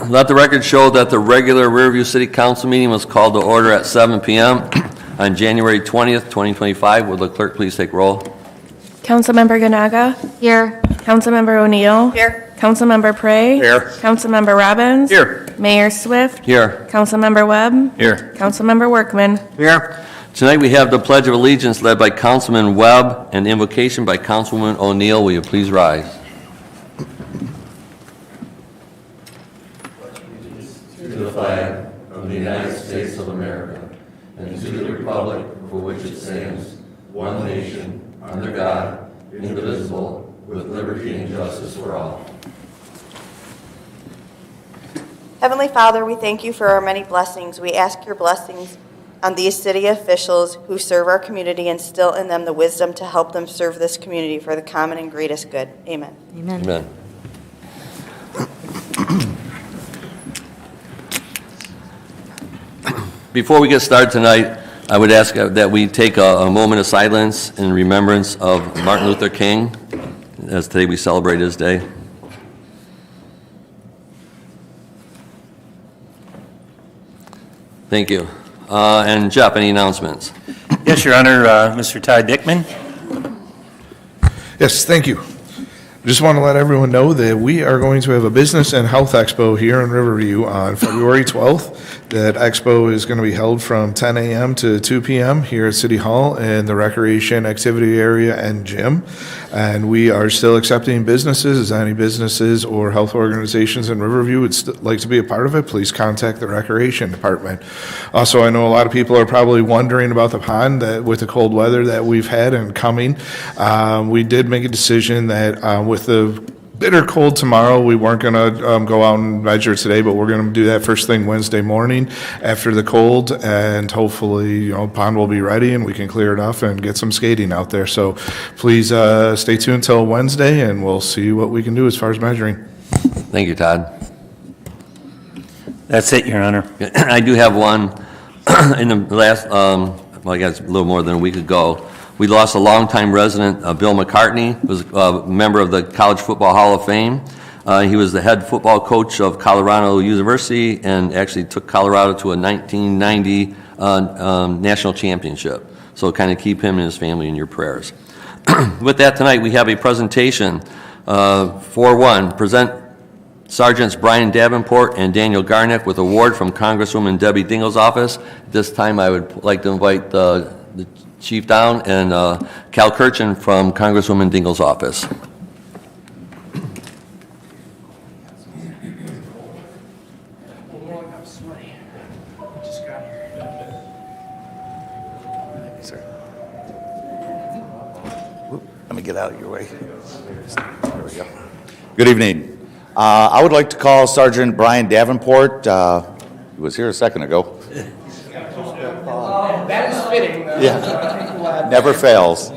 Let the record show that the regular Riverview City Council meeting was called to order at 7 p.m. on January 20th, 2025. Would the clerk please take roll? Councilmember Ganaga. Here. Councilmember O'Neill. Here. Councilmember Prey. Here. Councilmember Robbins. Here. Mayor Swift. Here. Councilmember Webb. Here. Councilmember Workman. Here. Tonight we have the Pledge of Allegiance led by Councilman Webb and invocation by Councilwoman O'Neill. Will you please rise? To the flag of the United States of America and to the republic for which it stands, one nation, under God, indivisible, with liberty and justice for all. Heavenly Father, we thank you for our many blessings. We ask your blessings on these city officials who serve our community, and instill in them the wisdom to help them serve this community for the common and greatest good. Amen. Amen. Amen. Before we get started tonight, I would ask that we take a moment of silence in remembrance of Martin Luther King, as today we celebrate his day. Thank you. And Jeff, any announcements? Yes, Your Honor, Mr. Todd Dickman. Yes, thank you. I just want to let everyone know that we are going to have a business and health expo here in Riverview on February 12th. That expo is going to be held from 10 a.m. to 2 p.m. here at City Hall in the recreation activity area and gym. And we are still accepting businesses. As any businesses or health organizations in Riverview would like to be a part of it, please contact the recreation department. Also, I know a lot of people are probably wondering about the pond that with the cold weather that we've had and coming. We did make a decision that with the bitter cold tomorrow, we weren't going to go out and measure today, but we're going to do that first thing Wednesday morning after the cold, and hopefully, pond will be ready and we can clear it off and get some skating out there. So please stay tuned until Wednesday, and we'll see what we can do as far as measuring. Thank you, Todd. That's it, Your Honor. I do have one. In the last, I guess a little more than a week ago, we lost a longtime resident, Bill McCartney, who was a member of the College Football Hall of Fame. He was the head football coach of Colorado University and actually took Colorado to a 1990 national championship. So kind of keep him and his family in your prayers. With that, tonight we have a presentation. 4-1, present Sergeants Brian Davenport and Daniel Garnick with award from Congresswoman Debbie Dingell's office. At this time, I would like to invite the Chief down and Cal Kirchen from Congresswoman Dingell's office. Let me get out of your way. There we go. Good evening. I would like to call Sergeant Brian Davenport. He was here a second ago. That is fitting. Yeah, never fails.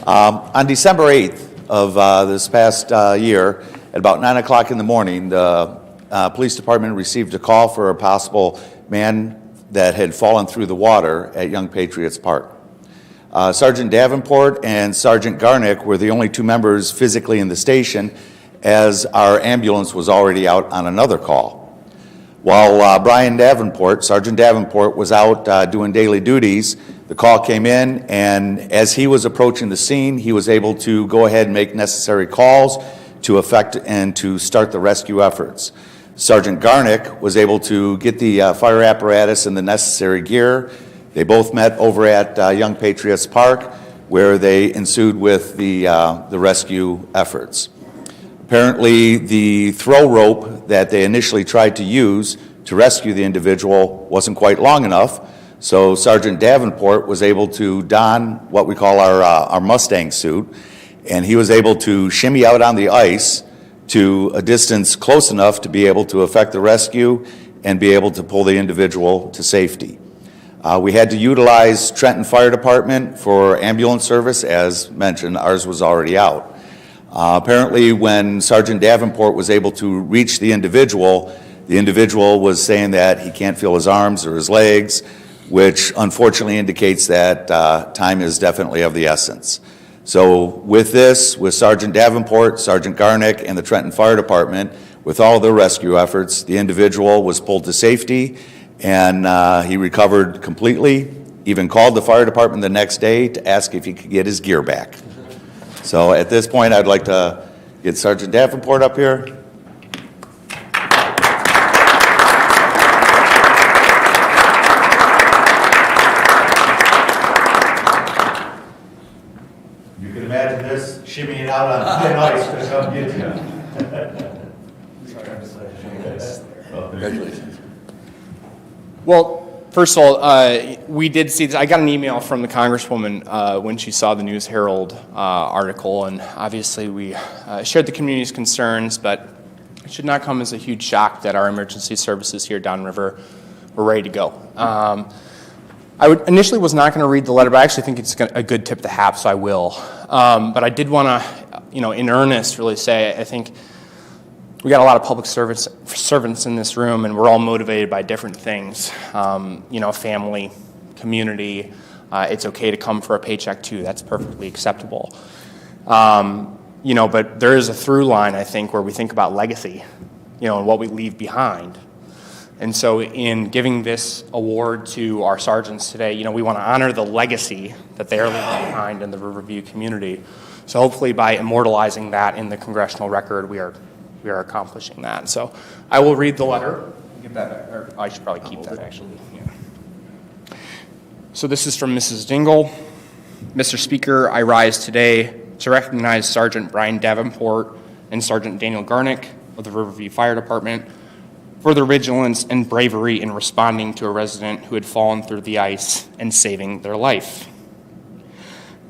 On December 8th of this past year, at about 9 o'clock in the morning, the police department received a call for a possible man that had fallen through the water at Young Patriots Park. Sergeant Davenport and Sergeant Garnick were the only two members physically in the station, as our ambulance was already out on another call. While Sergeant Davenport was out doing daily duties, the call came in, and as he was approaching the scene, he was able to go ahead and make necessary calls to effect and to start the rescue efforts. Sergeant Garnick was able to get the fire apparatus and the necessary gear. They both met over at Young Patriots Park, where they ensued with the rescue efforts. Apparently, the throw rope that they initially tried to use to rescue the individual wasn't quite long enough, so Sergeant Davenport was able to don what we call our Mustang suit, and he was able to shimmy out on the ice to a distance close enough to be able to effect the rescue and be able to pull the individual to safety. We had to utilize Trenton Fire Department for ambulance service. As mentioned, ours was already out. Apparently, when Sergeant Davenport was able to reach the individual was saying that he can't feel his arms or his legs, which unfortunately indicates that time is definitely of the essence. So with this, with Sergeant Davenport, Sergeant Garnick, and the Trenton Fire Department, With all the rescue efforts, the individual was pulled to safety, and he recovered completely, even called the fire department the next day to ask if he could get his gear back. So at this point, I'd like to get Sergeant Davenport up here. You can imagine this shimmying out on thin ice to come get you. Congratulations. Well, first of all, we did see this. I got an email from the Congresswoman when she saw the News Herald article, and obviously we shared the community's concerns, but it should not come as a huge shock that our emergency services here downriver were ready to go. I initially was not going to read the letter, but I actually think it's a good tip to have, so I will. But I did want to, in earnest, really say I think we got a lot of public servants in this room, and we're all motivated by different things. Family, community. It's okay to come for a paycheck too. That's perfectly acceptable. But there is a through line, I think, where we think about legacy, and what we leave behind. And so in giving this award to our sergeants today, we want to honor the legacy that they are leaving behind in the Riverview community. So hopefully by immortalizing that in the congressional record, we are accomplishing that. So I will read the letter. Give that back, or I should probably keep that actually. Yeah. So this is from Mrs. Dingle. Mr. Speaker, I rise today to recognize Sergeant Brian Davenport and Sergeant Daniel Garnick of the Riverview Fire Department for their vigilance and bravery in responding to a resident who had fallen through the ice and saving their life.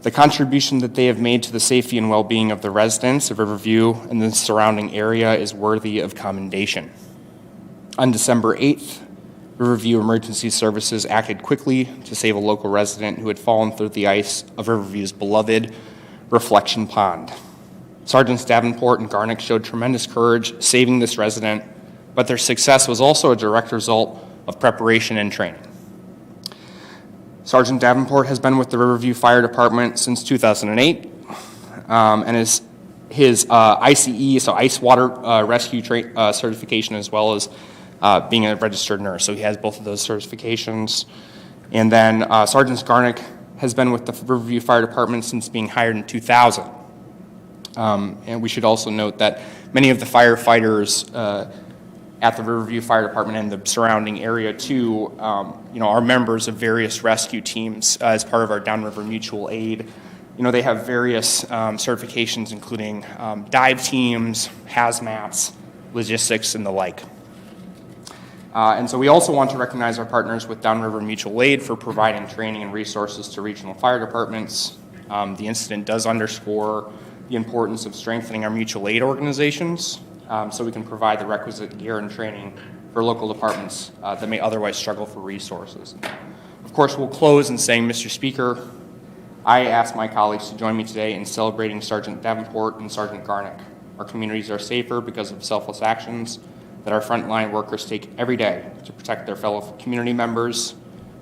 The contribution that they have made to the safety and well-being of the residents of Riverview and the surrounding area is worthy of commendation. On December 8th, Riverview Emergency Services acted quickly to save a local resident who had fallen through the ice of Riverview's beloved Reflection Pond. Sergeants Davenport and Garnick showed tremendous courage saving this resident, but their success was also a direct result of preparation and training. Sergeant Davenport has been with the Riverview Fire Department since 2008, and his ICE, so ice water rescue certification, as well as being a registered nurse. So he has both of those certifications. And then Sergeant Garnick has been with the Riverview Fire Department since being hired in 2000. And we should also note that many of the firefighters at the Riverview Fire Department and the surrounding area too, are members of various rescue teams as part of our Downriver Mutual Aid. They have various certifications, including dive teams, hazmats, logistics, and the like. And so we also want to recognize our partners with Downriver Mutual Aid for providing training and resources to regional fire departments. The incident does underscore the importance of strengthening our mutual aid organizations so we can provide the requisite gear and training for local departments that may otherwise struggle for resources. Of course, we'll close in saying, Mr. Speaker, I ask my colleagues to join me today in celebrating Sergeant Davenport and Sergeant Garnick. Our communities are safer because of selfless actions that our frontline workers take every day to protect their fellow community members.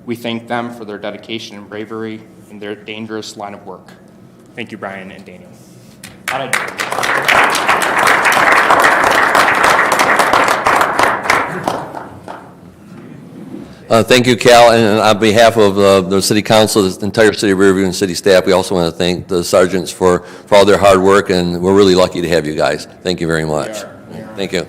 We thank them for their dedication and bravery in their dangerous line of work. Thank you, Brian and Daniel. How'd I do? Thank you, Cal, and on behalf of the City Council, the entire City of Riverview, and City staff, we also want to thank the sergeants for all their hard work, and we're really lucky to have you guys. Thank you very much. Thank you.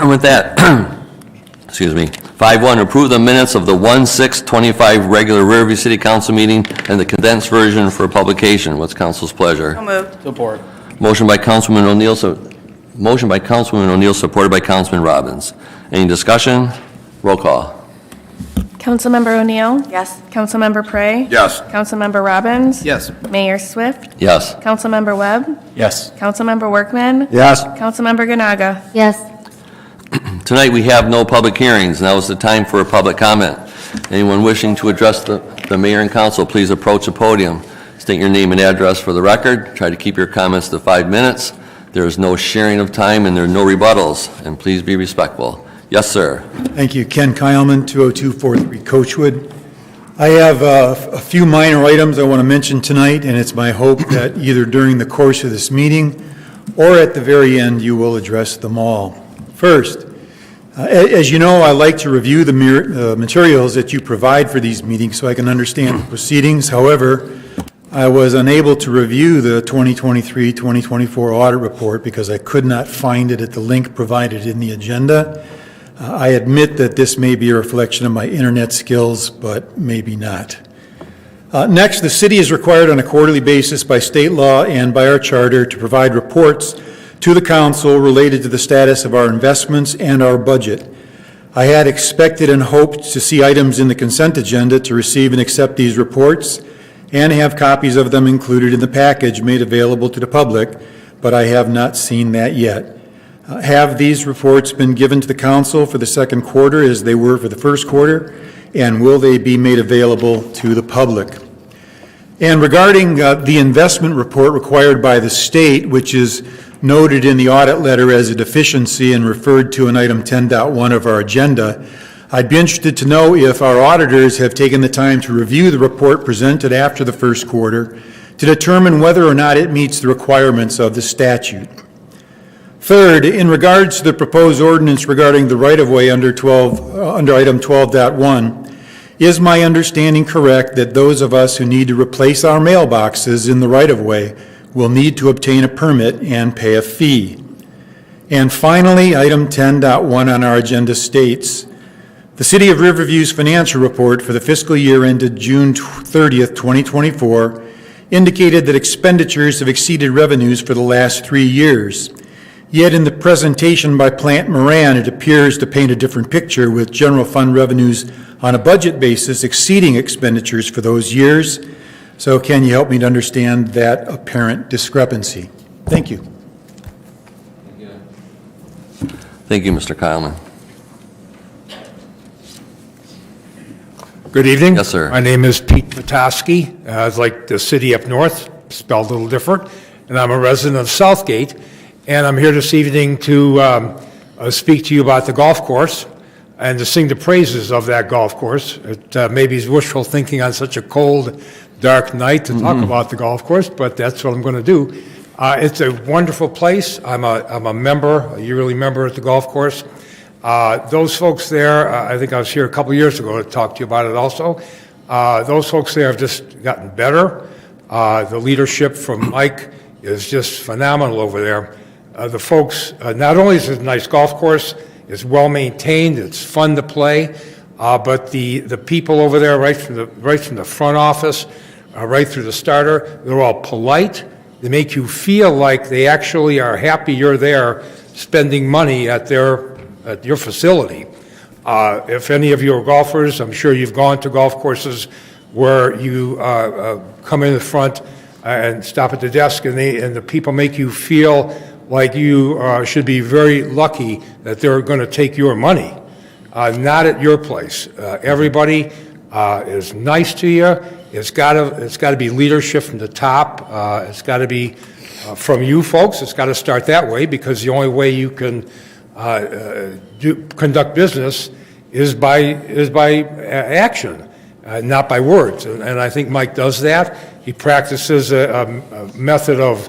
With that, excuse me, 5-1, approve the minutes of the 1/6/25 regular Riverview City Council meeting and the condensed version for publication. What's council's pleasure? So moved. Support. Motion by Councilman O'Neill, supported by Councilman Robbins. Any discussion? Roll call. Councilmember O'Neill? Yes. Councilmember Prey? Yes. Councilmember Robbins? Yes. Mayor Swift? Yes. Councilmember Webb? Yes. Councilmember Workman? Yes. Councilmember Ganaga? Yes. Tonight, we have no public hearings. Now is the time for a public comment. Anyone wishing to address the mayor and council, please approach the podium. State your name and address for the record. Try to keep your comments to 5 minutes. There is no sharing of time and there are no rebuttals, and please be respectful. Yes, sir. Thank you. Ken Kyleman, 20243 Coachwood. I have a few minor items I want to mention tonight, and it's my hope that either during the course of this meeting or at the very end, you will address them all. First, as you know, I like to review the materials that you provide for these meetings so I can understand the proceedings. However, I was unable to review the 2023-2024 audit report because I could not find it at the link provided in the agenda. I admit that this may be a reflection of my internet skills, but maybe not. Next, the city is required on a quarterly basis by state law and by our charter to provide reports to the council related to the status of our investments and our budget. I had expected and hoped to see items in the consent agenda to receive and accept these reports and have copies of them included in the package made available to the public, but I have not seen that yet. Have these reports been given to the council for the second quarter as they were for the first quarter, and will they be made available to the public? And regarding the investment report required by the state, which is noted in the audit letter as a deficiency and referred to in item 10.1 of our agenda, I'd be interested to know if our auditors have taken the time to review the report presented after the first quarter to determine whether or not it meets the requirements of the statute. Third, in regards to the proposed ordinance regarding the right-of-way under item 12.1, is my understanding correct that those of us who need to replace our mailboxes in the right-of-way will need to obtain a permit and pay a fee? And finally, item 10.1 on our agenda states, the City of Riverview's financial report for the fiscal year ended June 30th, 2024, indicated that expenditures have exceeded revenues for the last 3 years. Yet in the presentation by Plant Moran, it appears to paint a different picture, with general fund revenues on a budget basis exceeding expenditures for those years. So can you help me to understand that apparent discrepancy? Thank you. Thank you, Mr. Kyleman. Good evening. Yes, sir. My name is Pete Petoskey. It's like the city up north, spelled a little different. And I'm a resident of Southgate. And I'm here this evening to speak to you about the golf course and to sing the praises of that golf course. It maybe is wishful thinking on such a cold, dark night to talk about the golf course, but that's what I'm going to do. It's a wonderful place. I'm a member, a yearly member at the golf course. Those folks there, I think I was here a couple years ago to talk to you about it also. Those folks there have just gotten better. The leadership from Mike is just phenomenal over there. The folks, not only is it a nice golf course, it's well maintained, it's fun to play, but the people over there, right from the front office, right through the starter, they're all polite. They make you feel like they actually are happy you're there spending money at your facility. If any of you are golfers, I'm sure you've gone to golf courses where you come in the front and stop at the desk, and the people make you feel like you should be very lucky that they're going to take your money, not at your place. Everybody is nice to you. It's got to be leadership from the top. It's got to be from you folks. It's got to start that way, because the only way you can conduct business is by action, not by words. And I think Mike does that. He practices a method of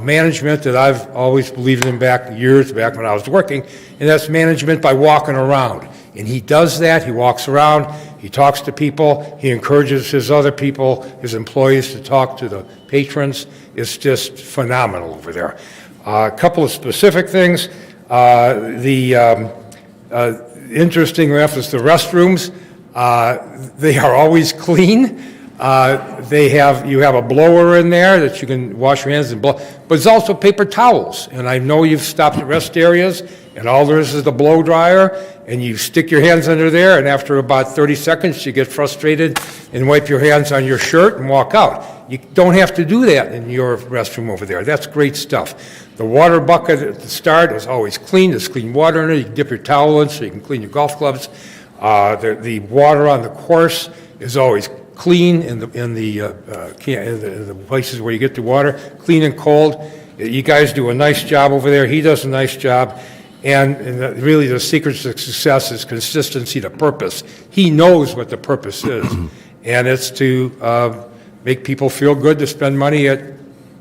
management that I've always believed in years back when I was working, and that's management by walking around. And he does that. He walks around, he talks to people, he encourages his other people, his employees, to talk to the patrons. It's just phenomenal over there. A couple of specific things. Interesting enough is the restrooms. They are always clean. You have a blower in there that you can wash your hands and blow, but there's also paper towels. And I know you've stopped at rest areas, and all there is the blow dryer, and you stick your hands under there, and after about 30 seconds, you get frustrated and wipe your hands on your shirt and walk out. You don't have to do that in your restroom over there. That's great stuff. The water bucket at the start is always clean. There's clean water in it. You can dip your towel in so you can clean your golf clubs. The water on the course is always clean in the places where you get the water, clean and cold. You guys do a nice job over there. He does a nice job. And really the secret to success is consistency to purpose. He knows what the purpose is. And it's to make people feel good to spend money at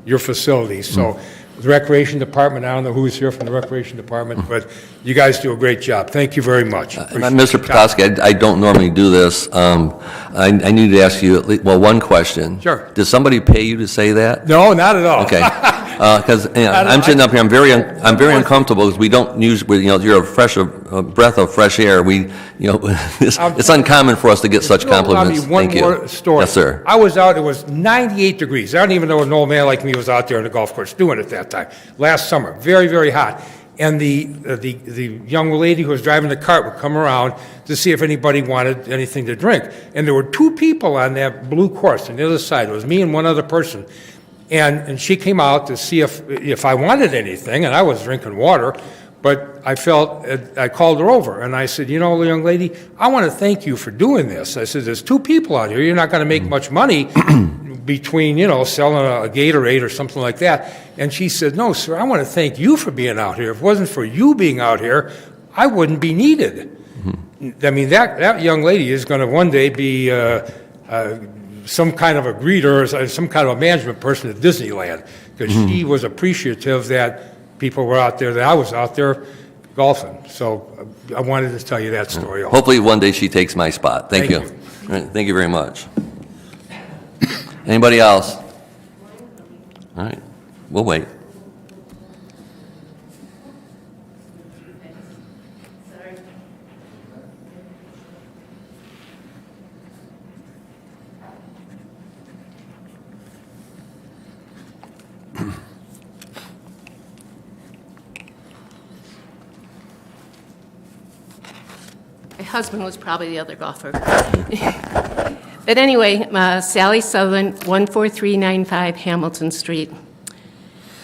your facilities. So the Recreation Department, I don't know who's here from the Recreation Department, but you guys do a great job. Thank you very much. Mr. Petoskey, I don't normally do this. I need to ask you, one question. Sure. Does somebody pay you to say that? No, not at all. Okay. Because I'm sitting up here, I'm very uncomfortable because we don't use, you're a breath of fresh air. It's uncommon for us to get such compliments. One Thank you. more story. Yes, sir. I was out, it was 98 degrees. I don't even know an old man like me was out there on the golf course doing it that time. Last summer, very, very hot. And the young lady who was driving the cart would come around to see if anybody wanted anything to drink. And there were two people on that blue course on the other side. It was me and one other person. And she came out to see if I wanted anything, and I was drinking water, but I called her over, and I said, young lady, I want to thank you for doing this. I said, there's two people out here. You're not going to make much money between, selling a Gatorade or something like that. And she said, no, sir, I want to thank you for being out here. If it wasn't for you being out here, I wouldn't be needed. I mean, that young lady is going to one day be some kind of a greeter or some kind of a management person at Disneyland, because she was appreciative that people were out there, that I was out there golfing. So I wanted to tell you that story. Also. Hopefully one day she takes my spot. Thank you. Thank All right, thank you very much. Anybody else? All right, we'll wait. My husband was probably the other golfer. But anyway, Sally Sutherland, 14395 Hamilton Street. And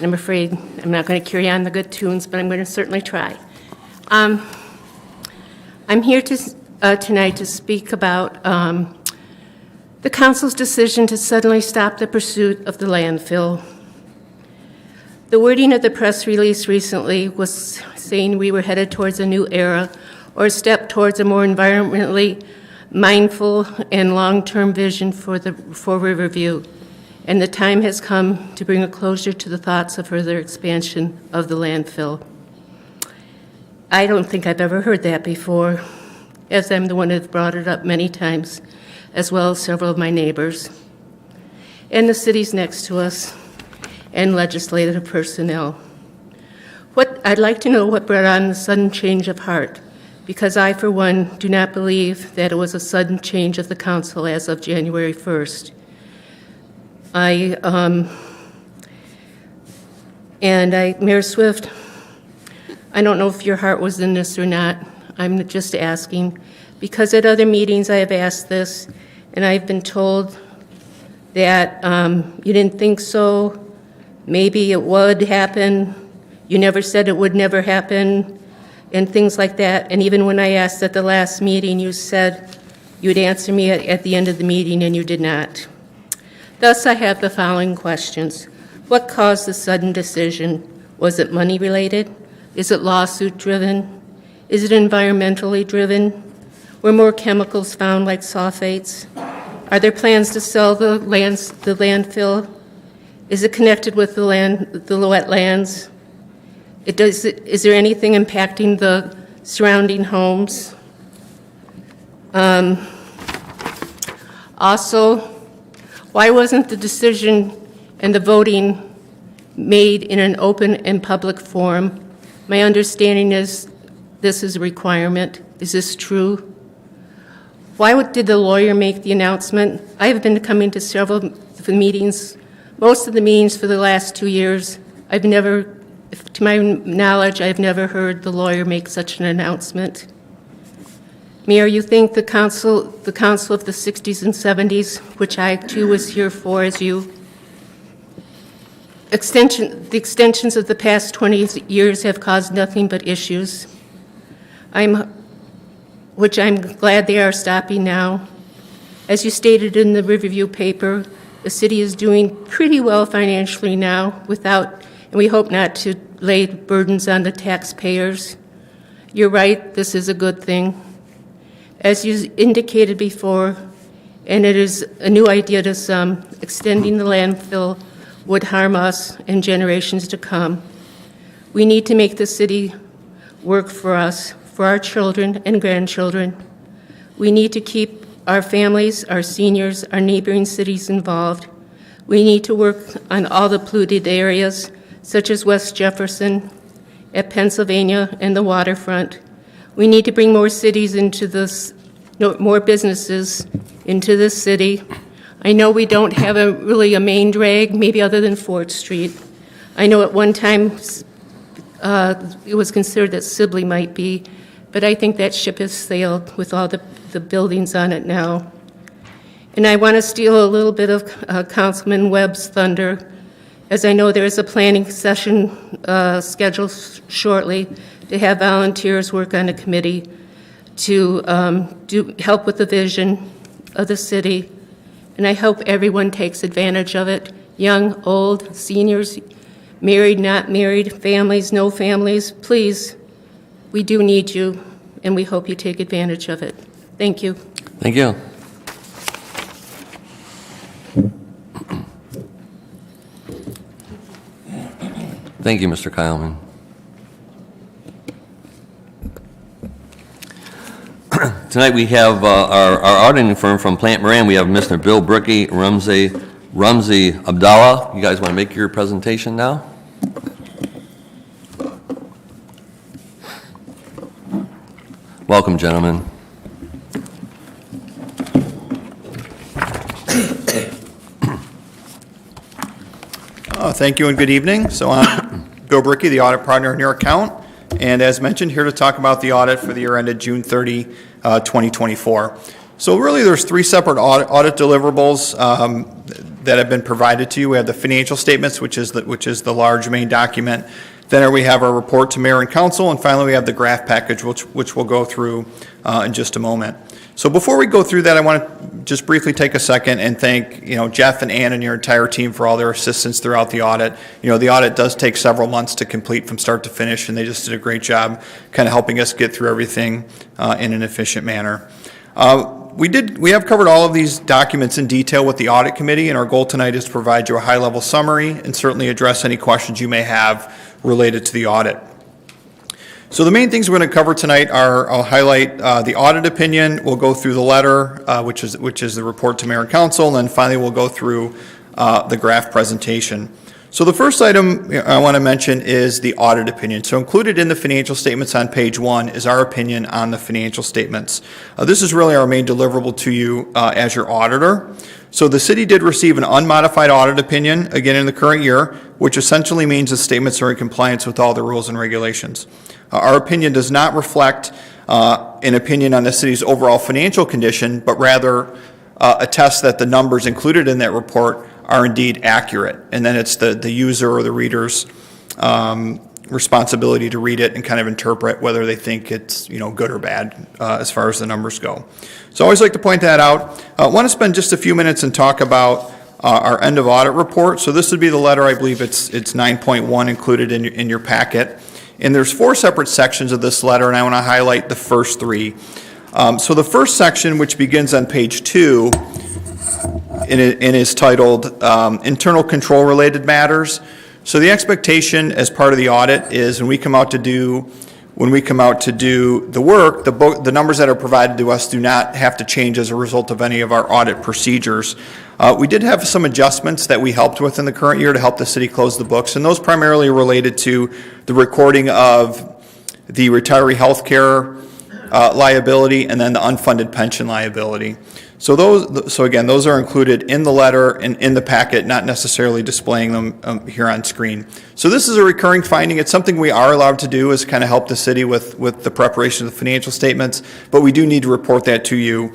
I'm afraid I'm not going to carry on the good tunes, but I'm going to certainly try. I'm here tonight to speak about the council's decision to suddenly stop the pursuit of the landfill. The wording of the press release recently was saying we were headed towards a new era or a step towards a more environmentally mindful and long-term vision for Riverview. And the time has come to bring a closure to the thoughts of further expansion of the landfill. I don't think I've ever heard that before, as I'm the one who's brought it up many times, as well as several of my neighbors, and the cities next to us, and legislative personnel. I'd like to know what brought on the sudden change of heart, because I, for one, do not believe that it was a sudden change of the council as of January 1st. Mayor Swift, I don't know if your heart was in this or not. I'm just asking, because at other meetings I have asked this, and I've been told that you didn't think so, maybe it would happen, you never said it would never happen, and things like that. And even when I asked at the last meeting, you said you'd answer me at the end of the meeting, and you did not. Thus, I have the following questions. What caused the sudden decision? Was it money-related? Is it lawsuit-driven? Is it environmentally driven? Were more chemicals found, like sulfates? Are there plans to sell the landfill? Is it connected with the wetlands? Is there anything impacting the surrounding homes? Also, why wasn't the decision and the voting made in an open and public forum? My understanding is this is a requirement. Is this true? did the lawyer make the announcement? I have been coming to several of the meetings, most of the meetings for the last 2 years. I've never, to my knowledge, I've never heard the lawyer make such an announcement. Mayor, you think the council of the 60s and 70s, which I too was here for as you, the extensions of the past 20 years have caused nothing but issues, which I'm glad they are stopping now. As you stated in the Riverview paper, the city is doing pretty well financially now and we hope not to lay burdens on the taxpayers. You're right, this is a good thing. As you indicated before, and it is a new idea to some, extending the landfill would harm us and generations to come. We need to make the city work for us, for our children and grandchildren. We need to keep our families, our seniors, our neighboring cities involved. We need to work on all the polluted areas, such as West Jefferson, at Pennsylvania, and the waterfront. We need to bring more cities into this, more businesses into this city. I know we don't have really a main drag, maybe other than Fort Street. I know at one time it was considered that Sibley might be, but I think that ship has sailed with all the buildings on it now. And I want to steal a little bit of Councilman Webb's thunder, as I know there is a planning session scheduled shortly to have volunteers work on a committee to help with the vision of the city. And I hope everyone takes advantage of it, young, old, seniors, married, not married, families, no families. Please, we do need you, and we hope you take advantage of it. Thank you. Thank you. Thank you, Mr. Kyleman. Tonight we have our auditing firm from Plant Moran. We have Mr. Bill Bricky, Rumsey Abdallah. You guys want to make your presentation now? Welcome, gentlemen. Thank you and good evening. So I'm Bill Bricky, the audit partner in your account, and as mentioned, here to talk about the audit for the year ended June 30, 2024. So really there's three separate audit deliverables that have been provided to you. We have the financial statements, which is the large main document. Then we have our report to mayor and council, and finally we have the graph package, which we'll go through in just a moment. So before we go through that, I want to just briefly take a second and thank Jeff and Ann and your entire team for all their assistance throughout the audit. The audit does take several months to complete from start to finish, and they just did a great job kind of helping us get through everything in an efficient manner. We have covered all of these documents in detail with the audit committee, and our goal tonight is to provide you a high-level summary and certainly address any questions you may have related to the audit. So the main things we're going to cover tonight are, I'll highlight the audit opinion, we'll go through the letter, which is the report to mayor and council, and then finally we'll go through the graph presentation. So the first item I want to mention is the audit opinion. So included in the financial statements on page 1 is our opinion on the financial statements. This is really our main deliverable to you as your auditor. So the city did receive an unmodified audit opinion, again in the current year, which essentially means the statements are in compliance with all the rules and regulations. Our opinion does not reflect an opinion on the city's overall financial condition, but rather attests that the numbers included in that report are indeed accurate. And then it's the user or the reader's responsibility to read it and kind of interpret whether they think it's good or bad as far as the numbers go. So I always like to point that out. I want to spend just a few minutes and talk about our end of audit report. So this would be the letter, I believe it's 9.1 included in your packet. And there's 4 separate sections of this letter, and I want to highlight the first 3. So the first section, which begins on page 2, and is titled Internal Control Related Matters. So the expectation as part of the audit is when we come out to do the work, the numbers that are provided to us do not have to change as a result of any of our audit procedures. We did have some adjustments that we helped with in the current year to help the city close the books, and those primarily related to the recording of the retiree health care liability, and then the unfunded pension liability. So those are included in the letter and in the packet, not necessarily displaying them here on screen. So this is a recurring finding. It's something we are allowed to do, is kind of help the city with the preparation of the financial statements, but we do need to report that to you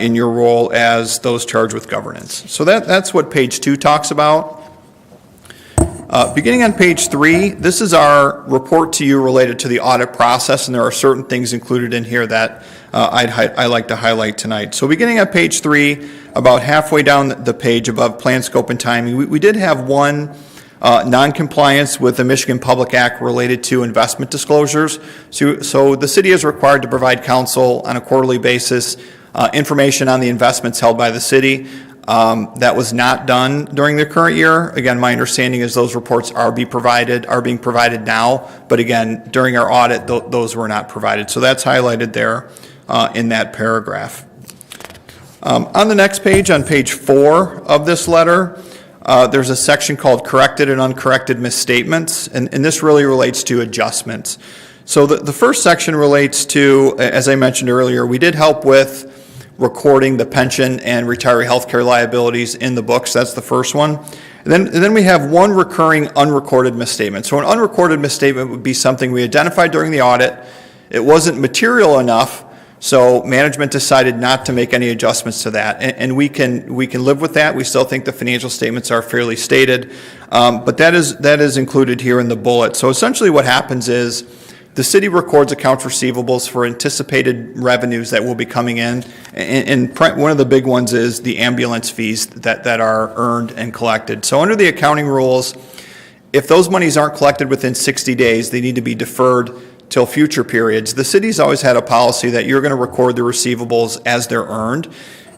in your role as those charged with governance. So that's what page 2 talks about. Beginning on page 3, this is our report to you related to the audit process, and there are certain things included in here that I'd like to highlight tonight. So beginning on page 3, about halfway down the page above plan, scope, and timing, we did have one non-compliance with the Michigan Public Act related to investment disclosures. So the city is required to provide council on a quarterly basis information on the investments held by the city. That was not done during the current year. Again, my understanding is those reports are being provided now, but again, during our audit, those were not provided. So that's highlighted there in that paragraph. On the next page, on page 4 of this letter, there's a section called corrected and uncorrected misstatements, and this really relates to adjustments. So the first section relates to, as I mentioned earlier, we did help with recording the pension and retiree health care liabilities in the books. That's the first one. And then we have one recurring unrecorded misstatement. So an unrecorded misstatement would be something we identified during the audit. It wasn't material enough, so management decided not to make any adjustments to that. And we can live with that. We still think the financial statements are fairly stated, but that is included here in the bullet. So essentially what happens is the city records accounts receivables for anticipated revenues that will be coming in. And one of the big ones is the ambulance fees that are earned and collected. So under the accounting rules, if those monies aren't collected within 60 days, they need to be deferred till future periods. The city's always had a policy that you're going to record the receivables as they're earned.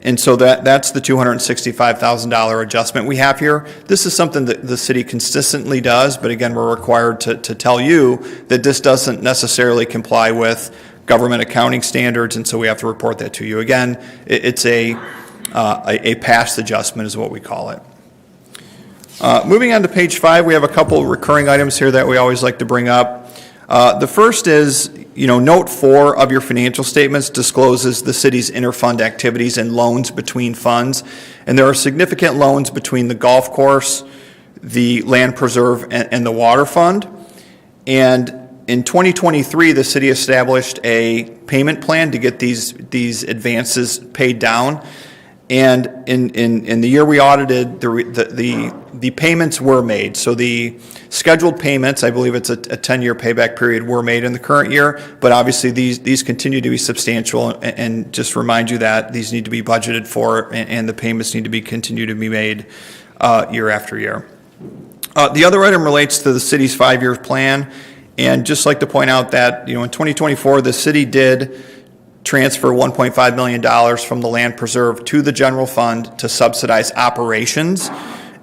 And so that's the $265,000 adjustment we have here. This is something that the city consistently does, but again, we're required to tell you that this doesn't necessarily comply with government accounting standards, and so we have to report that to you. Again, it's a past adjustment is what we call it. Moving on to page 5, we have a couple recurring items here that we always like to bring up. The first is, note 4 of your financial statements discloses the city's interfund activities and loans between funds. And there are significant loans between the golf course, the land preserve, and the water fund. And in 2023, the city established a payment plan to get these advances paid down. And in the year we audited, the payments were made. So the scheduled payments, I believe it's a 10-year payback period, were made in the current year. But obviously, these continue to be substantial. And just remind you that these need to be budgeted for, and the payments need to continue to be made year after year. The other item relates to the city's 5-year plan. And just like to point out that, in 2024, the city did transfer $1.5 million from the land preserve to the general fund to subsidize operations.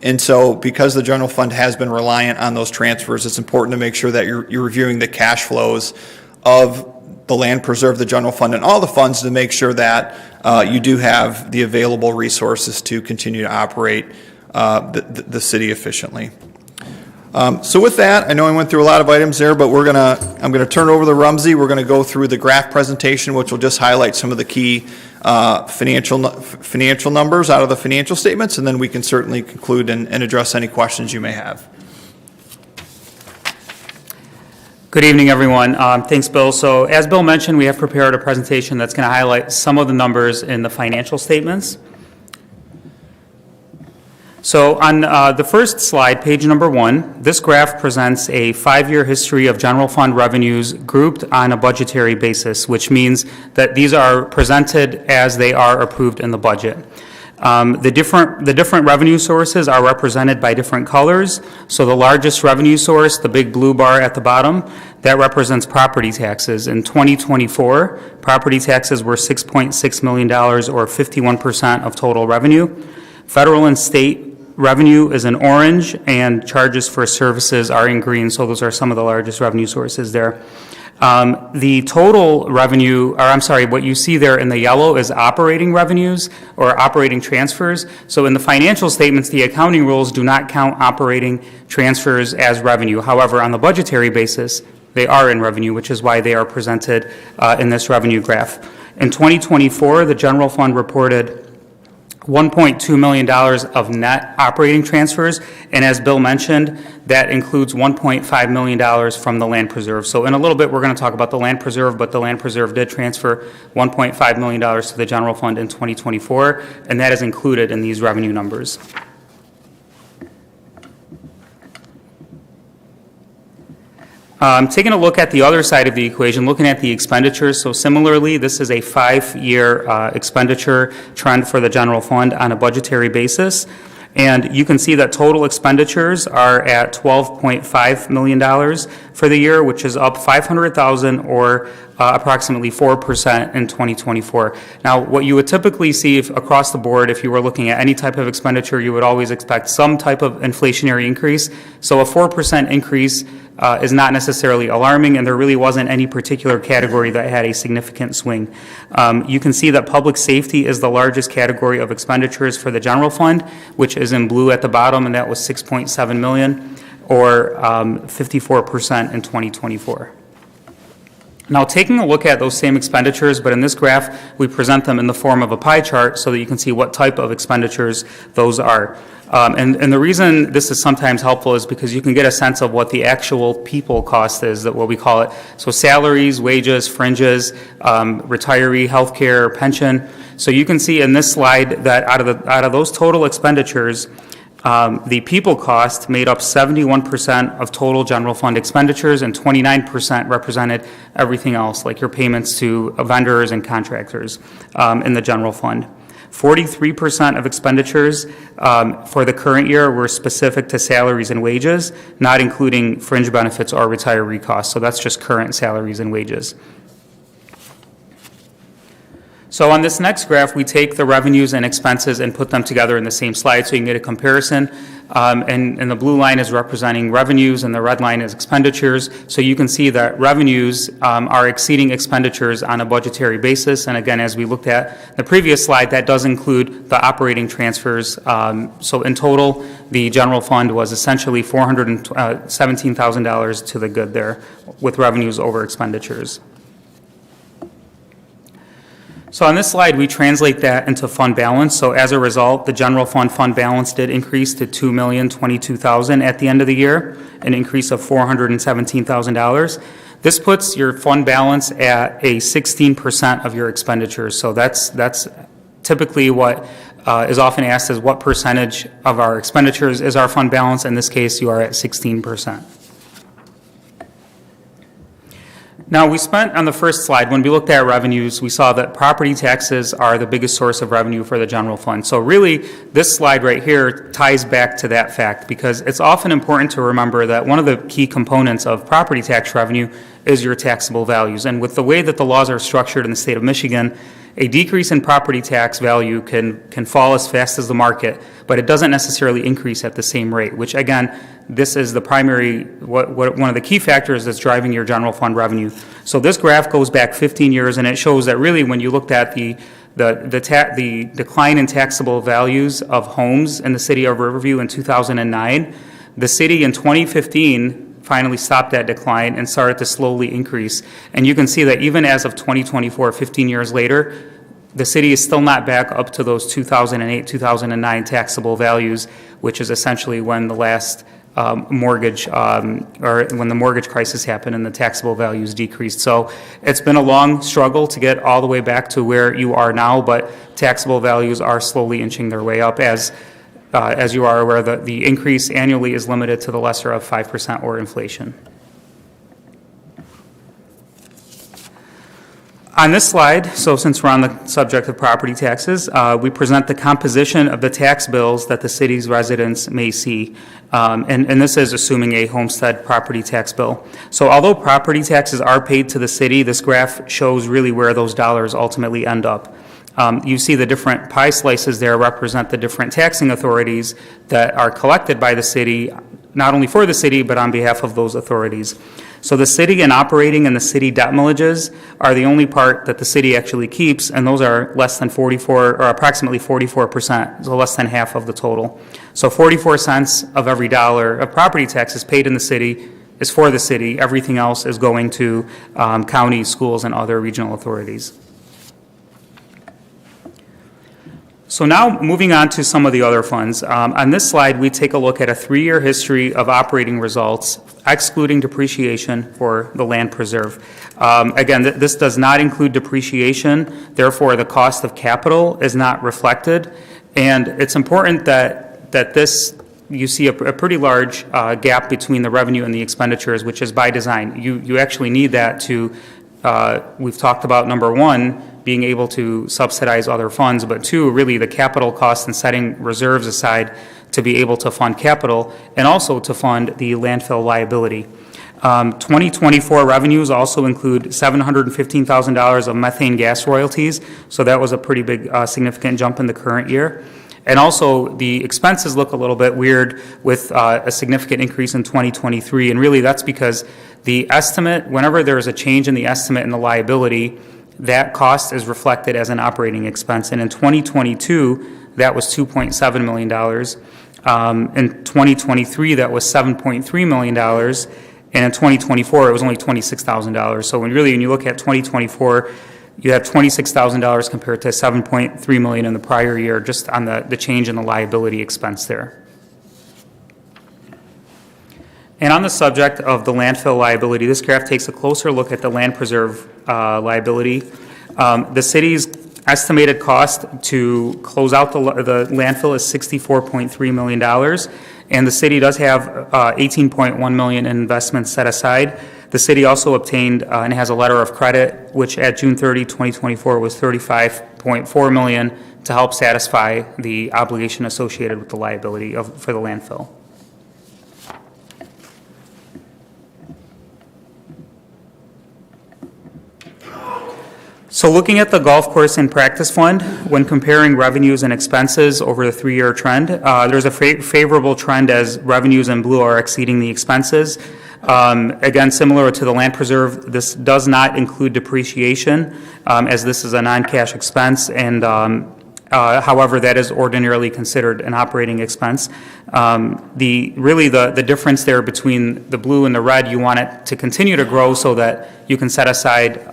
And so because the general fund has been reliant on those transfers, it's important to make sure that you're reviewing the cash flows of the land preserve, the general fund, and all the funds to make sure that you do have the available resources to continue to operate the city efficiently. So with that, I know I went through a lot of items there, but I'm gonna turn it over to Rumsey. We're gonna go through the graph presentation, which will just highlight some of the key financial numbers out of the financial statements, and then we can certainly conclude and address any questions you may have. Good evening, everyone. Thanks, Bill. So as Bill mentioned, we have prepared a presentation that's going to highlight some of the numbers in the financial statements. So on the first slide, page number 1, this graph presents a 5-year history of general fund revenues grouped on a budgetary basis, which means that these are presented as they are approved in the budget. The different revenue sources are represented by different colors. So the largest revenue source, the big blue bar at the bottom, that represents property taxes. In 2024, property taxes were $6.6 million, or 51% of total revenue. Federal and state revenue is in orange, and charges for services are in green, so those are some of the largest revenue sources there. The total revenue, what you see there in the yellow is operating revenues or operating transfers. So in the financial statements, the accounting rules do not count operating transfers as revenue. However, on the budgetary basis, They are in revenue, which is why they are presented in this revenue graph. In 2024, the general fund reported $1.2 million of net operating transfers, and as Bill mentioned, that includes $1.5 million from the land preserve. So in a little bit, we're going to talk about the land preserve, but the land preserve did transfer $1.5 million to the general fund in 2024, and that is included in these revenue numbers. Taking a look at the other side of the equation, looking at the expenditures. So similarly, this is a 5-year expenditure trend for the general fund on a budgetary basis. And you can see that total expenditures are at $12.5 million for the year, which is up $500,000 or approximately 4% in 2024. Now, what you would typically see across the board, if you were looking at any type of expenditure, you would always expect some type of inflationary increase. So a 4% increase is not necessarily alarming, and there really wasn't any particular category that had a significant swing. You can see that public safety is the largest category of expenditures for the general fund, which is in blue at the bottom, and that was $6.7 million, or 54% in 2024. Now, taking a look at those same expenditures, but in this graph, we present them in the form of a pie chart so that you can see what type of expenditures those are. And the reason this is sometimes helpful is because you can get a sense of what the actual people cost is, that what we call it. So salaries, wages, fringes, retiree, healthcare, pension. So you can see in this slide that out of those total expenditures, the people cost made up 71% of total general fund expenditures, and 29% represented everything else, like your payments to vendors and contractors in the general fund. 43% of expenditures for the current year were specific to salaries and wages, not including fringe benefits or retiree costs. So that's just current salaries and wages. So on this next graph, we take the revenues and expenses and put them together in the same slide so you can get a comparison. And the blue line is representing revenues and the red line is expenditures. So you can see that revenues are exceeding expenditures on a budgetary basis. And again, as we looked at the previous slide, that does include the operating transfers. So in total, the general fund was essentially $417,000 to the good there, with revenues over expenditures. So on this slide, we translate that into fund balance. So as a result, the general fund balance did increase to $2,022,000 at the end of the year, an increase of $417,000. This puts your fund balance at a 16% of your expenditures. So that's typically what is often asked is what percentage of our expenditures is our fund balance. In this case, you are at 16%. Now, we spent on the first slide, when we looked at revenues, we saw that property taxes are the biggest source of revenue for the general fund. So really, this slide right here ties back to that fact, because it's often important to remember that one of the key components of property tax revenue is your taxable values. And with the way that the laws are structured in the state of Michigan, a decrease in property tax value can fall as fast as the market, but it doesn't necessarily increase at the same rate, which again, this is the primary, one of the key factors that's driving your general fund revenue. So this graph goes back 15 years, and it shows that really when you looked at the decline in taxable values of homes in the city of Riverview in 2009, the city in 2015 finally stopped that decline and started to slowly increase. And you can see that even as of 2024, 15 years later, the city is still not back up to those 2008, 2009 taxable values, which is essentially when the last mortgage, or when the mortgage crisis happened and the taxable values decreased. So it's been a long struggle to get all the way back to where you are now, but taxable values are slowly inching their way up. As you are aware, the increase annually is limited to the lesser of 5% or inflation. On this slide, so since we're on the subject of property taxes, we present the composition of the tax bills that the city's residents may see. And this is assuming a homestead property tax bill. So although property taxes are paid to the city, this graph shows really where those dollars ultimately end up. You see the different pie slices there represent the different taxing authorities that are collected by the city, not only for the city, but on behalf of those authorities. So the city and operating and the city debt millages are the only part that the city actually keeps, and those are less than 44, or approximately 44%, so less than half of the total. So 44 cents of every dollar of property tax is paid in the city is for the city. Everything else is going to counties, schools, and other regional authorities. So now, moving on to some of the other funds. On this slide, we take a look at a 3-year history of operating results, excluding depreciation for the land preserve. Again, this does not include depreciation, therefore the cost of capital is not reflected. And it's important that this, you see a pretty large gap between the revenue and the expenditures, which is by design. You actually need that to, we've talked about number one, being able to subsidize other funds, but two, really the capital costs and setting reserves aside to be able to fund capital and also to fund the landfill liability. 2024 revenues also include $715,000 of methane gas royalties, so that was a pretty big significant jump in the current year. And also, the expenses look a little bit weird with a significant increase in 2023, and really that's because the estimate, whenever there is a change in the estimate and the liability, that cost is reflected as an operating expense. And in 2022, that was $2.7 million. In 2023, that was $7.3 million. And in 2024, it was only $26,000. So when you look at 2024, you have $26,000 compared to $7.3 million in the prior year, just on the change in the liability expense there. And on the subject of the landfill liability, this graph takes a closer look at the land preserve liability. The city's estimated cost to close out the landfill is $64.3 million, and the city does have $18.1 million in investments set aside. The city also obtained and has a letter of credit, which at June 30, 2024 was $35.4 million to help satisfy the obligation associated with the liability for the landfill. So looking at the golf course and practice fund, when comparing revenues and expenses over the 3-year trend, there's a favorable trend as revenues in blue are exceeding the expenses. Again, similar to the land preserve, this does not include depreciation, as this is a non-cash expense, and however, that is ordinarily considered an operating expense. The difference there between the blue and the red, you want it to continue to grow so that you can set aside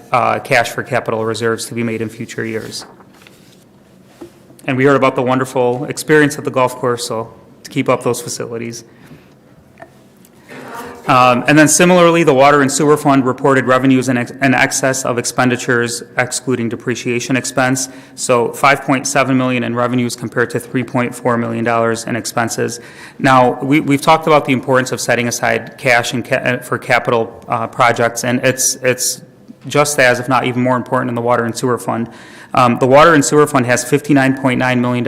cash for capital reserves to be made in future years. And we heard about the wonderful experience at the golf course, so to keep up those facilities. And then similarly, the Water and Sewer Fund reported revenues in excess of expenditures excluding depreciation expense. So $5.7 million in revenues compared to $3.4 million in expenses. Now, we've talked about the importance of setting aside cash for capital projects, and it's just as, if not even more important, in the Water and Sewer Fund. The Water and Sewer Fund has $59.9 million,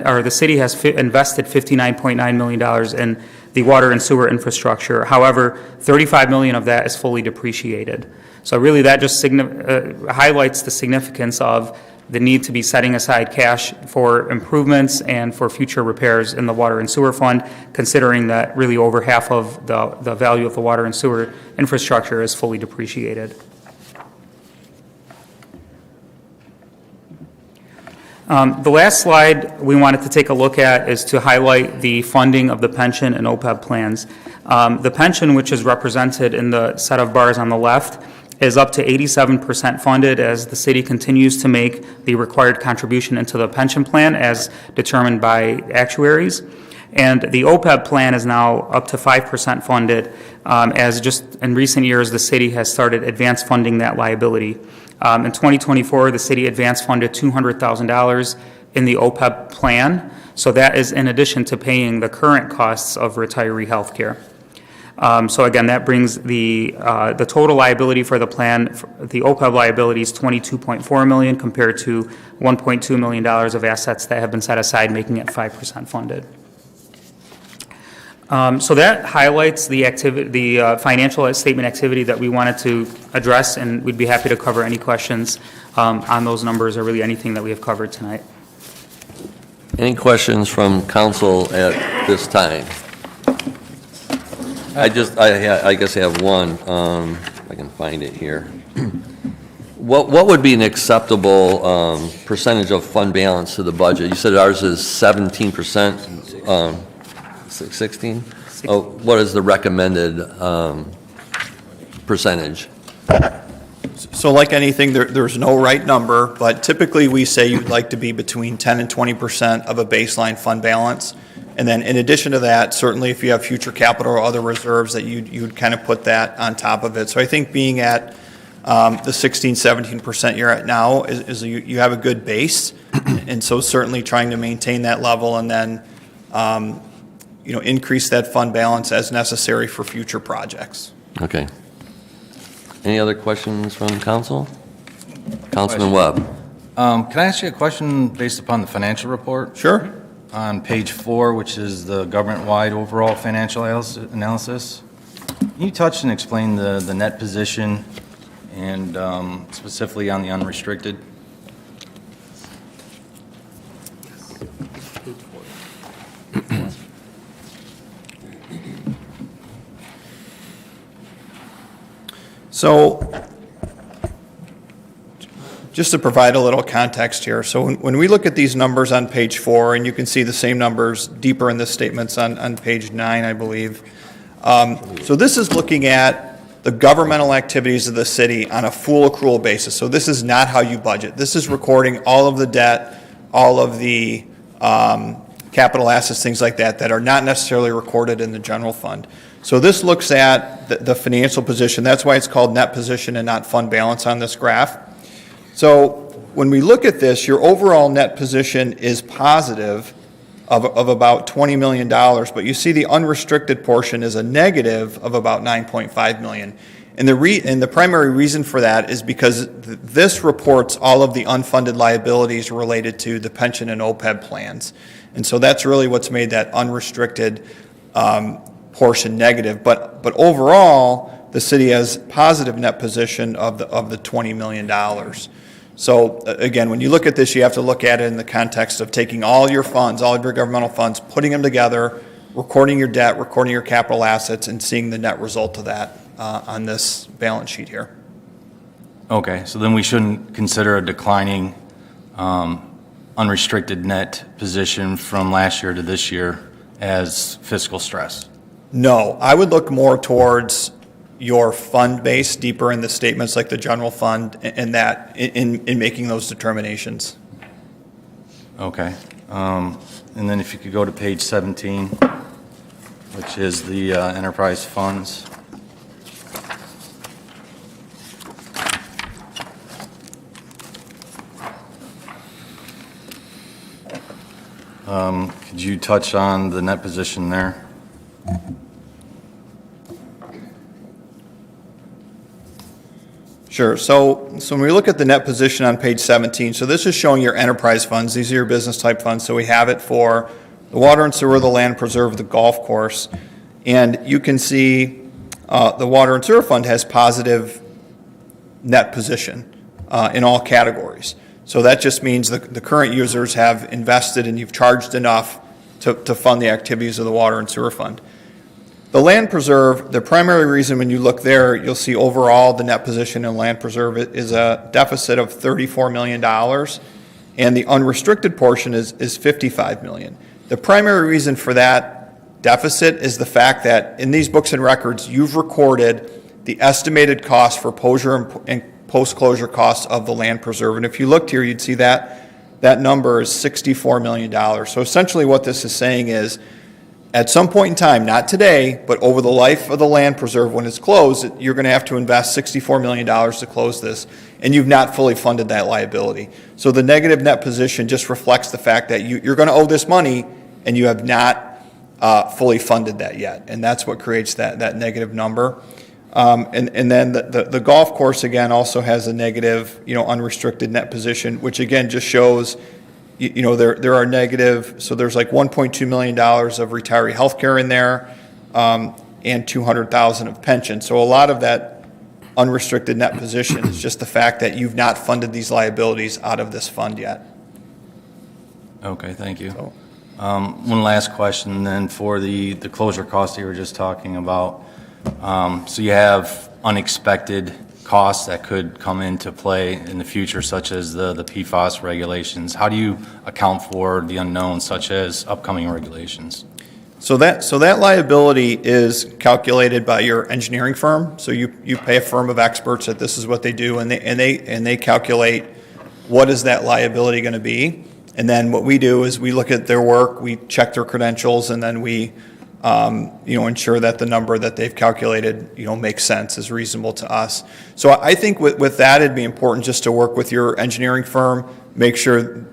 or the city has invested $59.9 million in the water and sewer infrastructure. However, $35 million of that is fully depreciated. So really that just highlights the significance of the need to be setting aside cash for improvements and for future repairs in the water and sewer fund, considering that really over half of the value of the water and sewer infrastructure is fully depreciated. The last slide we wanted to take a look at is to highlight the funding of the pension and OPEB plans. The pension, which is represented in the set of bars on the left, is up to 87% funded as the city continues to make the required contribution into the pension plan as determined by actuaries. And the OPEB plan is now up to 5% funded, as just in recent years the city has started advance funding that liability. In 2024, the city advance funded $200,000 in the OPEB plan, so that is in addition to paying the current costs of retiree health care. So again, that brings the total liability for the plan, the OPEB liability is $22.4 million compared to $1.2 million of assets that have been set aside, making it 5% funded. So that highlights the activity, the financial statement activity that we wanted to address, and we'd be happy to cover any questions on those numbers or really anything that we have covered tonight. Any questions from council at this time? I guess I have one, if I can find it here. What would be an acceptable percentage of fund balance to the budget? You said ours is 17%, 16? what is the recommended percentage? So like anything, there's no right number, but typically we say you'd like to be between 10 and 20% of a baseline fund balance. And then in addition to that, certainly if you have future capital or other reserves, that you'd kind of put that on top of it. So I think being at the 16, 17% you're at now is you have a good base. And so certainly trying to maintain that level and then, increase that fund balance as necessary for future projects. Okay. Any other questions from council? Councilman Webb. Can I ask you a question based upon the financial report? Sure. On page 4, which is the government-wide overall financial analysis. Can you touch and explain the net position and specifically on the unrestricted? So just to provide a little context here, so when we look at these numbers on page 4, and you can see the same numbers deeper in the statements on page 9, I believe. So this is looking at the governmental activities of the city on a full accrual basis. So this is not how you budget. This is recording all of the debt, all of the capital assets, things like that, that are not necessarily recorded in the general fund. So this looks at the financial position. That's why it's called net position and not fund balance on this graph. So when we look at this, your overall net position is positive of about $20 million, but you see the unrestricted portion is a negative of about $9.5 million. And the primary reason for that is because this reports all of the unfunded liabilities related to the pension and OPEB plans. And so that's really what's made that unrestricted portion negative. But overall, the city has positive net position of the $20 million. So again, when you look at this, you have to look at it in the context of taking all your funds, all of your governmental funds, putting them together, recording your debt, recording your capital assets, and seeing the net result of that on this balance sheet here. Okay, so then we shouldn't consider a declining unrestricted net position from last year to this year as fiscal stress? No, I would look more towards your fund base deeper in the statements like the general fund and that in making those determinations. Okay. And then if you could go to page 17, which is the enterprise funds. Could you touch on the net position there? Sure. So when we look at the net position on page 17, so this is showing your enterprise funds. These are your business type funds. So we have it for the water and sewer, the land preserve, the golf course. And you can see the water and sewer fund has positive net position in all categories. So that just means the current users have invested and you've charged enough to fund the activities of the water and sewer fund. The land preserve, the primary reason when you look there, you'll see overall the net position in land preserve is a deficit of $34 million, and the unrestricted portion is $55 million. The primary reason for that deficit is the fact that in these books and records, you've recorded the estimated cost for closure and post-closure costs of the land preserve. And if you looked here, you'd see that number is $64 million. So essentially what this is saying is, at some point in time, not today, but over the life of the land preserve when it's closed, you're going to have to invest $64 million to close this, and you've not fully funded that liability. So the negative net position just reflects the fact that you're going to owe this money, and you have not fully funded that yet, and that's what creates that negative number. And then the golf course, again, also has a negative, unrestricted net position, which again just shows there are negative, so there's like $1.2 million of retiree health care in there, and $200,000 of pension. So a lot of that unrestricted net position is just the fact that you've not funded these liabilities out of this fund yet. Okay, thank you. One last question then for the closure cost you were just talking about. So you have unexpected costs that could come into play in the future, such as the PFAS regulations. How do you account for the unknown, such as upcoming regulations? So that liability is calculated by your engineering firm. So you pay a firm of experts that this is what they do, and they calculate what is that liability going to be. And then what we do is we look at their work, we check their credentials, and then we ensure that the number that they've calculated makes sense, is reasonable to us. So I think with that, it'd be important just to work with your engineering firm, make sure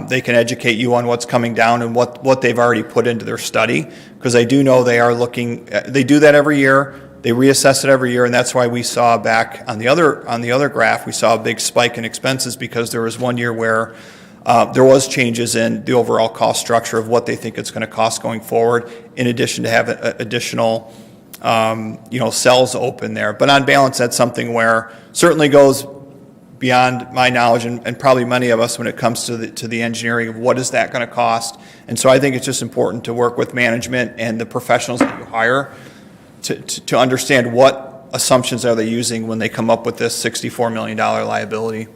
they can educate you on what's coming down and what they've already put into their study, because I do know they are looking. They do that every year. They reassess it every year, and that's why we saw back on the other graph, we saw a big spike in expenses, because there was one year where there was changes in the overall cost structure of what they think it's going to cost going forward, in addition to have additional cells open there. But on balance, that's something where certainly goes beyond my knowledge and probably many of us when it comes to the engineering of what is that going to cost. And so I think it's just important to work with management and the professionals that you hire to understand what assumptions are they using when they come up with this $64 million liability.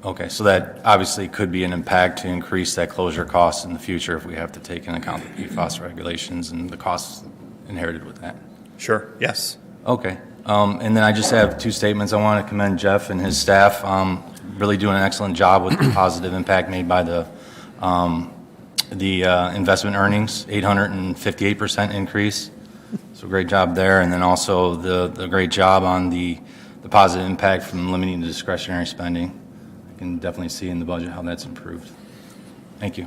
Okay, so that obviously could be an impact to increase that closure cost in the future if we have to take into account the PFAS regulations and the costs inherited with that. Sure, yes. Okay. And then I just have two statements. I want to commend Jeff and his staff, really doing an excellent job with the positive impact made by the investment earnings, 858% increase. So great job there. And then also the great job on the positive impact from limiting the discretionary spending. I can definitely see in the budget how that's improved. Thank you.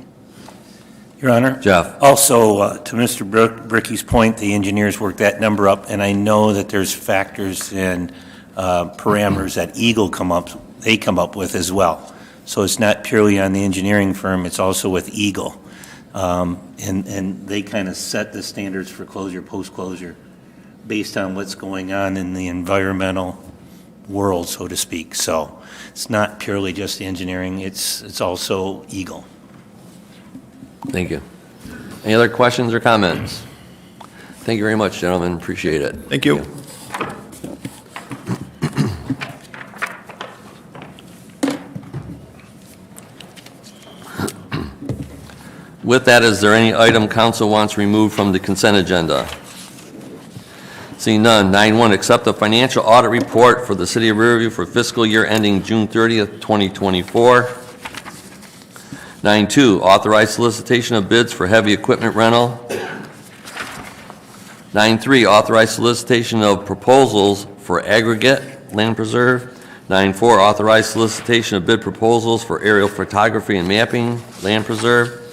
Your Honor? Jeff. Also, to Mr. Bricky's point, the engineers worked that number up, and I know that there's factors and parameters that Eagle come up with as well. So it's not purely on the engineering firm, it's also with Eagle. And they kind of set the standards for closure, post-closure, based on what's going on in the environmental world, so to speak. So it's not purely just the engineering, it's also Eagle. Thank you. Any other questions or comments? Thank you very much, gentlemen. Appreciate it. Thank you. With that, is there any item council wants removed from the consent agenda? Seeing none. 9.1, accept the financial audit report for the City of Riverview for fiscal year ending June 30th, 2024. 9.2, authorize solicitation of bids for heavy equipment rental. 9.3, authorize solicitation of proposals for aggregate land preserve. 9.4, authorize solicitation of bid proposals for aerial photography and mapping land preserve.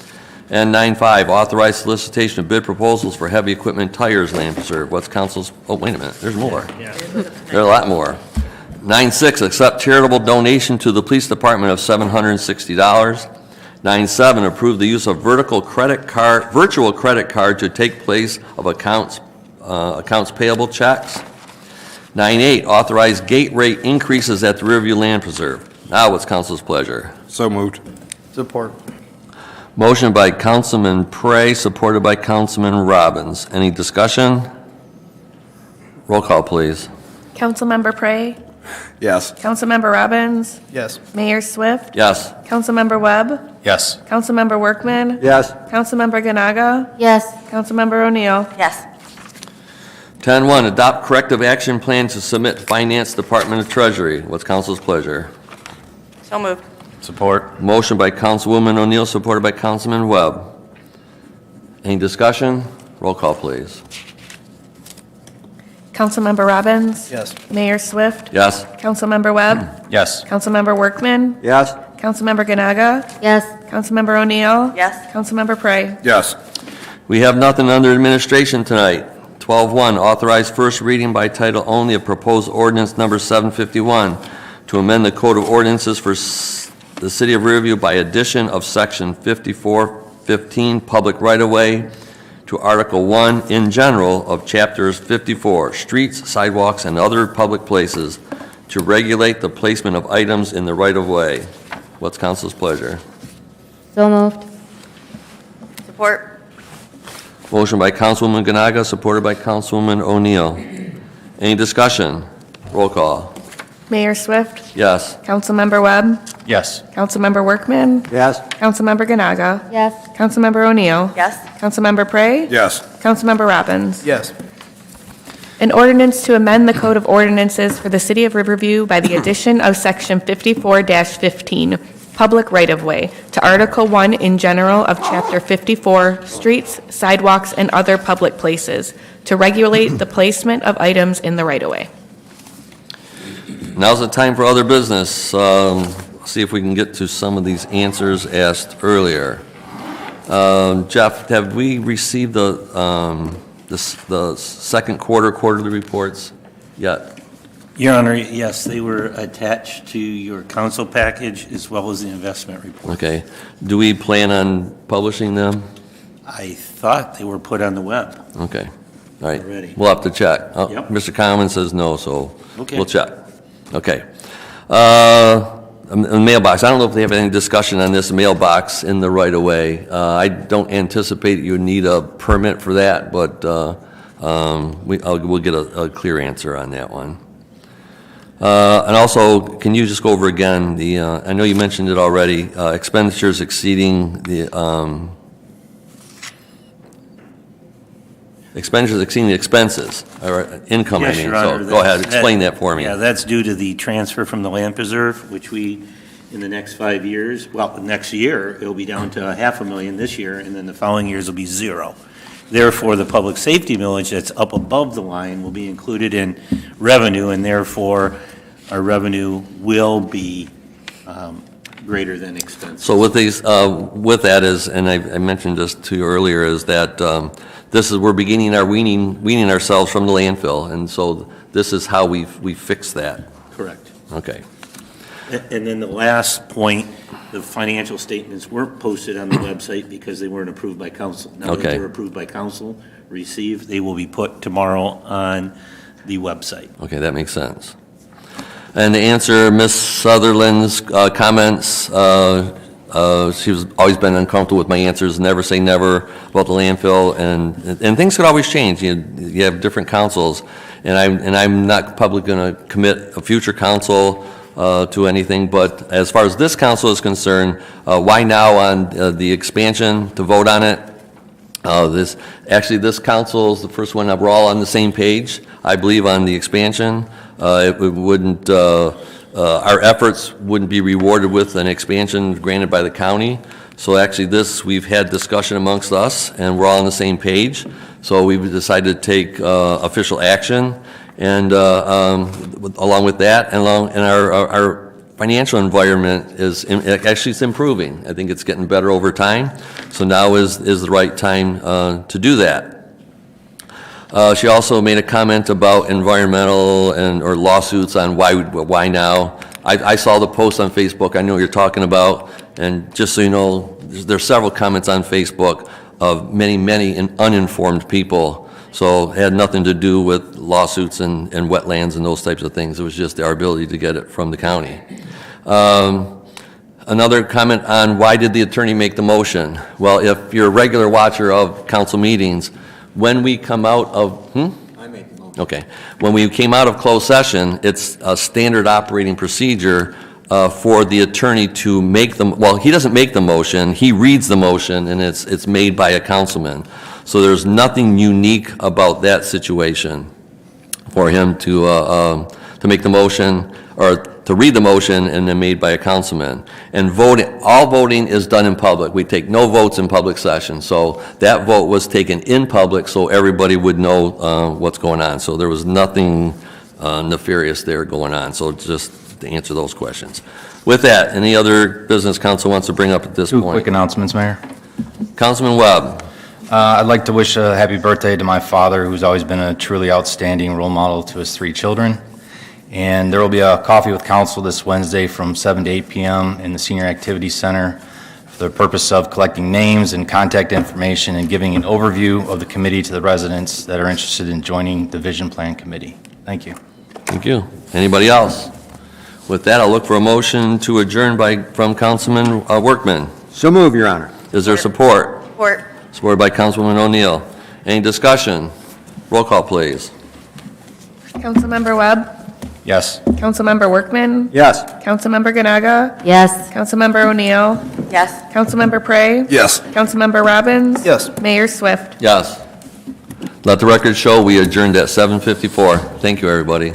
And 9.5, authorize solicitation of bid proposals for heavy equipment tires land preserve. What's council's, oh, wait a minute, there's more. There are a lot more. 9.6, accept charitable donation to the police department of $760. 9.7, approve the use of virtual credit card to take place of accounts payable checks. 9.8, authorize gate rate increases at the Riverview Land Preserve. Now what's council's pleasure? So moved. Support. Motion by Councilman Prey, supported by Councilman Robbins. Any discussion? Roll call, please. Councilmember Prey, Yes. Councilmember Robbins, Yes. Mayor Swift, Yes. Councilmember Webb, Yes. Councilmember Workman, Yes. Councilmember Ganaga, Yes. Councilmember O'Neill. Yes. 10.1, adopt corrective action plan to submit Finance Department of Treasury. What's council's pleasure? So moved. Support. Motion by Councilwoman O'Neill, supported by Councilman Webb. Any discussion? Roll call, please. Councilmember Robbins, Yes. Mayor Swift, Yes. Councilmember Webb, Yes. Councilmember Workman, Yes. Councilmember Ganaga, Yes. Councilmember O'Neill, Yes. Councilmember Prey. Yes. We have nothing under administration tonight. 12.1, authorize first reading by title only of proposed ordinance number 751 to amend the Code of Ordinances for the City of Riverview by addition of Section 5415, Public Right-of-Way, to Article 1 in general of Chapters 54, Streets, Sidewalks, and Other Public Places, to regulate the placement of items in the right-of-way. What's council's pleasure? So moved. Support. Motion by Councilwoman Ganaga, supported by Councilwoman O'Neill. Any discussion? Roll call. Mayor Swift, Yes. Councilmember Webb, Yes. Councilmember Workman, Yes. Councilmember Ganaga, Yes. Councilmember O'Neill, Yes. Councilmember Prey, Yes. Councilmember Robbins. Yes. An ordinance to amend the Code of Ordinances for the City of Riverview by the addition of Section 54-15, Public Right-of-Way, to Article 1 in general of Chapter 54, Streets, Sidewalks, and Other Public Places, to regulate the placement of items in the right-of-way. Now's the time for other business. See if we can get to some of these answers asked earlier. Jeff, have we received the second quarterly reports yet? Your Honor, yes, they were attached to your council package as well as the investment report. Okay. Do we plan on publishing them? I thought they were put on the web. Okay. All right. Already. We'll have to check. Oh, Yep. Mr. Conlon says no, so Okay. we'll check. Okay. The mailbox, I don't know if they have any discussion on this mailbox in the right-of-way. I don't anticipate you need a permit for that, but we'll get a clear answer on that one. And also, can you just go over again the, I know you mentioned it already, expenditures exceeding the, expenditures exceeding the expenses, or income, I Yes, mean. Your Honor, So go ahead, that's- explain that for me. Yeah, that's due to the transfer from the land preserve, which we, in the next 5 years, well, next year, it'll be down to $500,000 this year, and then the following years will be zero. Therefore, the public safety millage that's up above the line will be included in revenue, and therefore, our revenue will be greater than expenses. So with these, with that is, and I mentioned this to you earlier, is that this is, we're beginning our weaning ourselves from the landfill, and so this is how we fix that. Correct. Okay. And then the last point, the financial statements weren't posted on the website because they weren't approved by council. Now that Okay. they're approved by council, received, they will be put tomorrow on the website. Okay, that makes sense. And to answer Ms. Sutherland's comments, she's always been uncomfortable with my answers, never say never about the landfill, and things could always change. You have different councils, and I'm not publicly going to commit a future council to anything, but as far as this council is concerned, why now on the expansion to vote on it? This council is the first one that we're all on the same page, I believe, on the expansion. Our efforts wouldn't be rewarded with an expansion granted by the county. So actually we've had discussion amongst us, and we're all on the same page. So we've decided to take official action, and along with that, and our financial environment it's improving. I think it's getting better over time. So now is the right time to do that. She also made a comment about environmental or lawsuits on why now. I saw the post on Facebook. I know what you're talking about, and just so you know, there's several comments on Facebook of many uninformed people. So it had nothing to do with lawsuits and wetlands and those types of things. It was just our ability to get it from the county. Another comment on why did the attorney make the motion? Well, if you're a regular watcher of council meetings, when we come out of, I made the motion. Okay. When we came out of closed session, it's a standard operating procedure for the attorney to make them, well, he doesn't make the motion, he reads the motion, and it's made by a councilman. So there's nothing unique about that situation for him to make the motion, or to read the motion and then made by a councilman. And all voting is done in public. We take no votes in public session. So that vote was taken in public so everybody would know what's going on. So there was nothing nefarious there going on. So just to answer those questions. With that, any other business council wants to bring up at this point? Two quick announcements, Mayor. Councilman Webb. I'd like to wish a happy birthday to my father, who's always been a truly outstanding role model to his 3 children. And there will be a coffee with council this Wednesday from 7 to 8 p.m. in the Senior Activity Center for the purpose of collecting names and contact information and giving an overview of the committee to the residents that are interested in joining the Vision Plan Committee. Thank you. Thank you. Anybody else? With that, I'll look for a motion to adjourn from Councilman Workman. So move, Your Honor. Is there support? Support. Supported by Councilwoman O'Neill. Any discussion? Roll call, please. Councilmember Webb? Yes. Councilmember Workman? Yes. Councilmember Ganaga? Yes. Councilmember O'Neill? Yes. Councilmember Prey? Yes. Councilmember Robbins? Yes. Mayor Swift? Yes. Let the record show we adjourned at 7:54. Thank you, everybody.